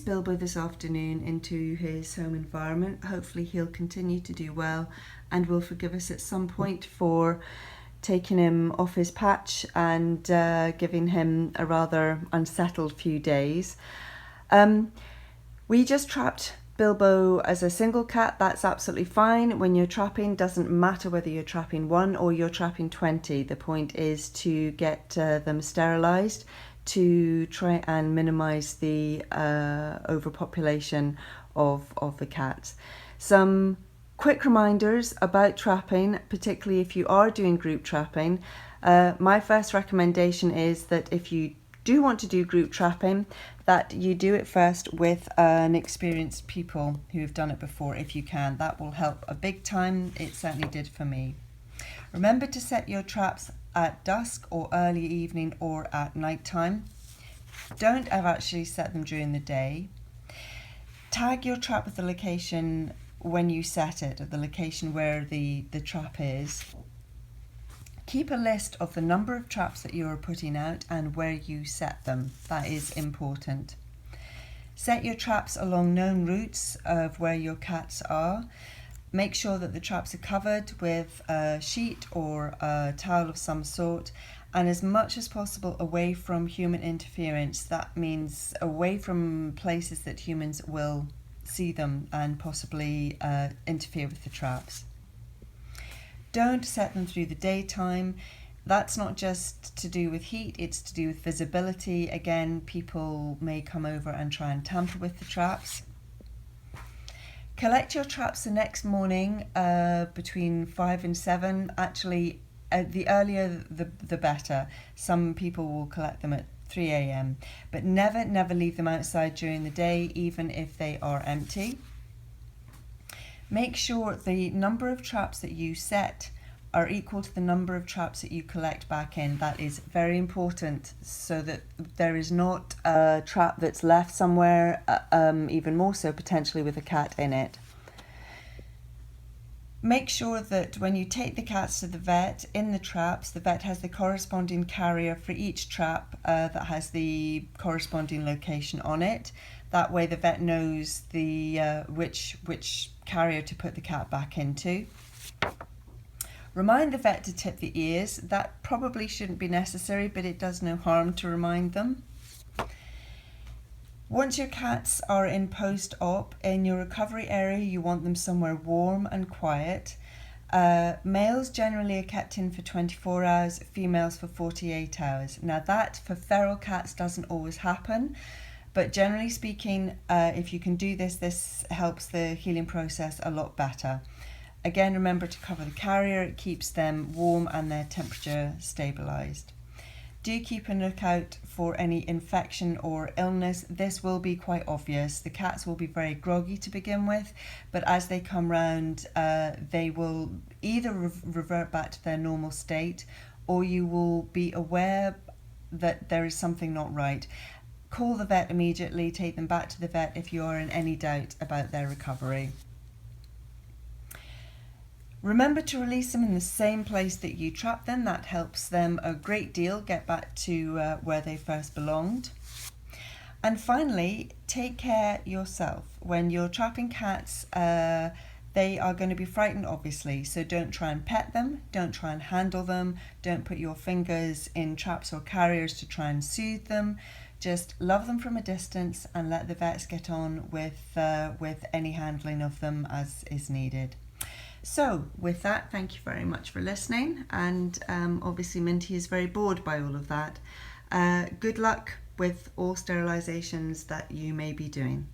release Bilbo this afternoon into his home environment. Hopefully he'll continue to do well and will forgive us at some point for taking him off his patch and giving him a rather unsettled few days. We just trapped Bilbo as a single cat. That's absolutely fine. When you're trapping, doesn't matter whether you're trapping 1 or you're trapping 20. The point is to get them sterilised to try and minimise the overpopulation of the cats. Some quick reminders about trapping, particularly if you are doing group trapping. My first recommendation is that if you do want to do group trapping, that you do it first with an experienced people who have done it before if you can. That will help a big time. It certainly did for me. Remember to set your traps at dusk or early evening or at night time. Don't ever actually set them during the day. Tag your trap with the location when you set it, at the location where the trap is. Keep a list of the number of traps that you are putting out and where you set them. That is important. Set your traps along known routes of where your cats are. Make sure that the traps are covered with a sheet or a towel of some sort, and as much as possible away from human interference. That means away from places that humans will see them and possibly interfere with the traps. Don't set them through the daytime. That's not just to do with heat, it's to do with visibility. Again, people may come over and try and tamper with the traps. Collect your traps the next morning between 5 and 7. Actually, the earlier the better. Some people will collect them at 3 a.m. But never leave them outside during the day, even if they are empty. Make sure the number of traps that you set are equal to the number of traps that you collect back in. That is very important, so that there is not a trap that's left somewhere, even more so potentially with a cat in it. Make sure that when you take the cats to the vet, in the traps, the vet has the corresponding carrier for each trap that has the corresponding location on it. That way the vet knows the which carrier to put the cat back into. Remind the vet to tip the ears. That probably shouldn't be necessary, but it does no harm to remind them. Once your cats are in post-op, in your recovery area, you want them somewhere warm and quiet. Males generally are kept in for 24 hours, females for 48 hours. Now that, for feral cats, doesn't always happen. But generally speaking, if you can do this, this helps the healing process a lot better. Again, remember to cover the carrier. It keeps them warm and their temperature stabilised. Do keep a lookout for any infection or illness. This will be quite obvious. The cats will be very groggy to begin with, but as they come round, they will either revert back to their normal state, or you will be aware that there is something not right. Call the vet immediately, take them back to the vet if you are in any doubt about their recovery. Remember to release them in the same place that you trapped them. That helps them a great deal get back to where they first belonged. And finally, take care yourself. When you're trapping cats, they are going to be frightened, obviously, so don't try and pet them, don't try and handle them, don't put your fingers in traps or carriers to try and soothe them. Just love them from a distance and let the vets get on with any handling of them as is needed. So with that, thank you very much for listening, and obviously Minty is very bored by all of that. Good luck with all sterilizations that you may be doing.